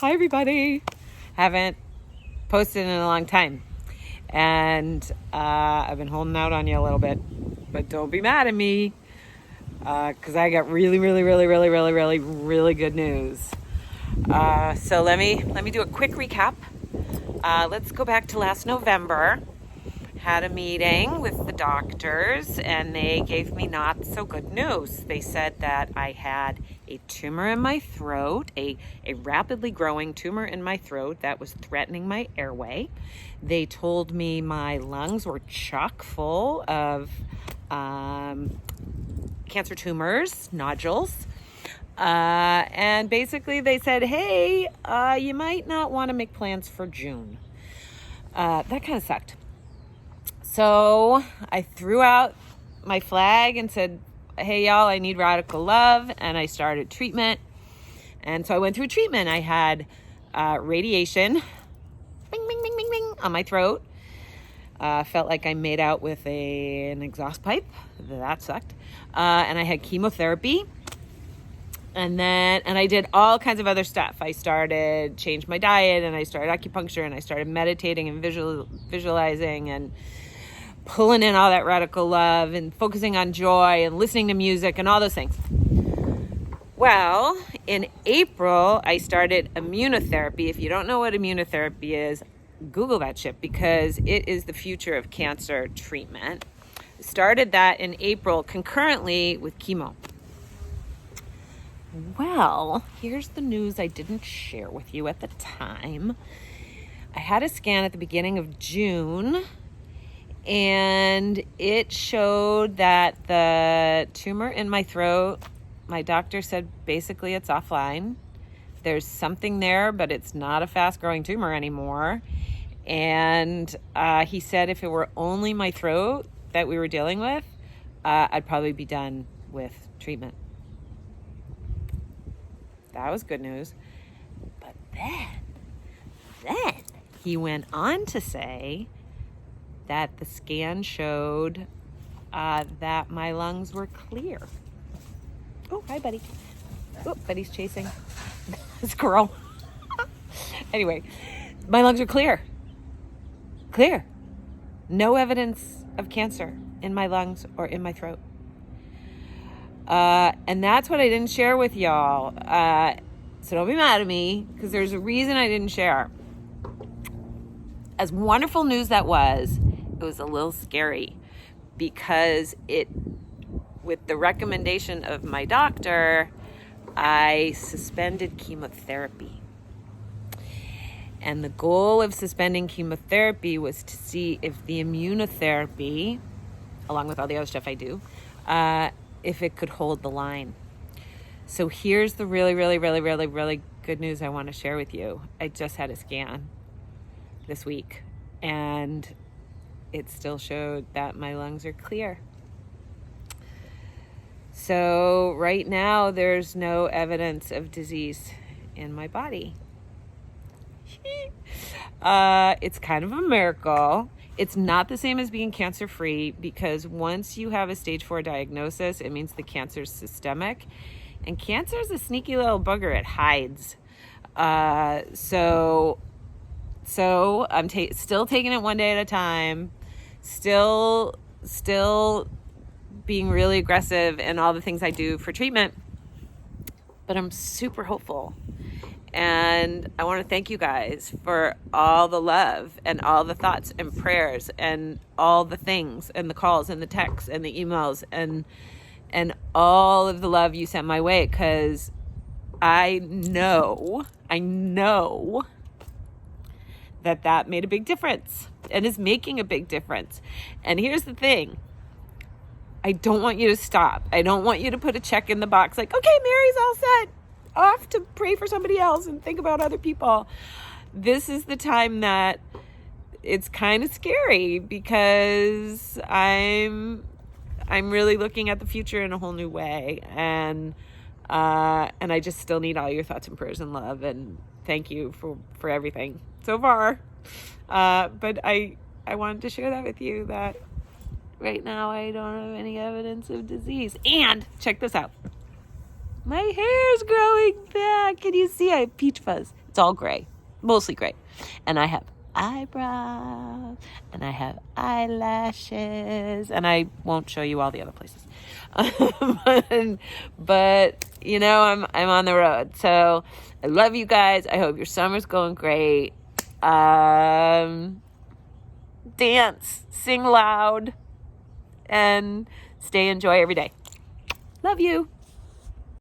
Hi everybody. Haven't posted in a long time. And I've been holding out on you a little bit. But don't be mad at me. Because I got really good news. So let me do a quick recap. Let's go back to last November. Had a meeting with the doctors and they gave me not so good news. They said that I had a tumor in my throat, a rapidly growing tumor in my throat that was threatening my airway. They told me my lungs were chock full of cancer tumors, nodules. And basically they said, hey, you might not want to make plans for June. That kind of sucked. So I threw out my flag and said, hey, y'all, I need radical love. And I started treatment. And so I went through treatment. I had radiation, bing, bing, bing, bing, bing, on my throat. Felt like I made out with an exhaust pipe. That sucked. And I had chemotherapy. And I did all kinds of other stuff. I changed my diet, and I started acupuncture, and I started meditating and visualizing and pulling in all that radical love and focusing on joy and listening to music and all those things. Well, in April, I started immunotherapy. If you don't know what immunotherapy is, Google that shit because it is the future of cancer treatment. Started that in April concurrently with chemo. Well, here's the news I didn't share with you at the time. I had a scan at the beginning of June, and it showed that the tumor in my throat, my doctor said basically it's offline. There's something there, but it's not a fast-growing tumor anymore. And he said if it were only my throat that we were dealing with, I'd probably be done with treatment. That was good news. But then he went on to say that the scan showed that my lungs were clear. Oh, hi, buddy. Oh, buddy's chasing a squirrel. Anyway, my lungs are clear. Clear. No evidence of cancer in my lungs or in my throat. And that's what I didn't share with y'all. So don't be mad at me because there's a reason I didn't share. As wonderful news that was, it was a little scary because with the recommendation of my doctor, I suspended chemotherapy. And the goal of suspending chemotherapy was to see if the immunotherapy, along with all the other stuff I do, if it could hold the line. So here's the really good news I want to share with you. I just had a scan this week, and it still showed that my lungs are clear. So right now, there's no evidence of disease in my body. It's kind of a miracle. It's not the same as being cancer-free because once you have a stage 4 diagnosis, it means the cancer's systemic. And cancer is a sneaky little bugger. It hides. So I'm still taking it one day at a time. Still being really aggressive in all the things I do for treatment. But I'm super hopeful. And I want to thank you guys for all the love and all the thoughts and prayers and all the things and the calls and the texts and the emails and all of the love you sent my way, because I know that made a big difference and is making a big difference. And here's the thing. I don't want you to stop. I don't want you to put a check in the box like, okay, Mary's all set. Off to pray for somebody else and think about other people. This is the time that it's kind of scary because I'm really looking at the future in a whole new way, and I just still need all your thoughts and prayers and love, and thank you for everything so far. But I wanted to share that with you, that right now I don't have any evidence of disease. And check this out. My hair's growing back. Can you see? I have peach fuzz. It's all gray, mostly gray. And I have eyebrows, and I have eyelashes, and I won't show you all the other places. But you know, I'm on the road. So I love you guys. I hope your summer's going great. Dance, sing loud, and enjoy every day. Love you.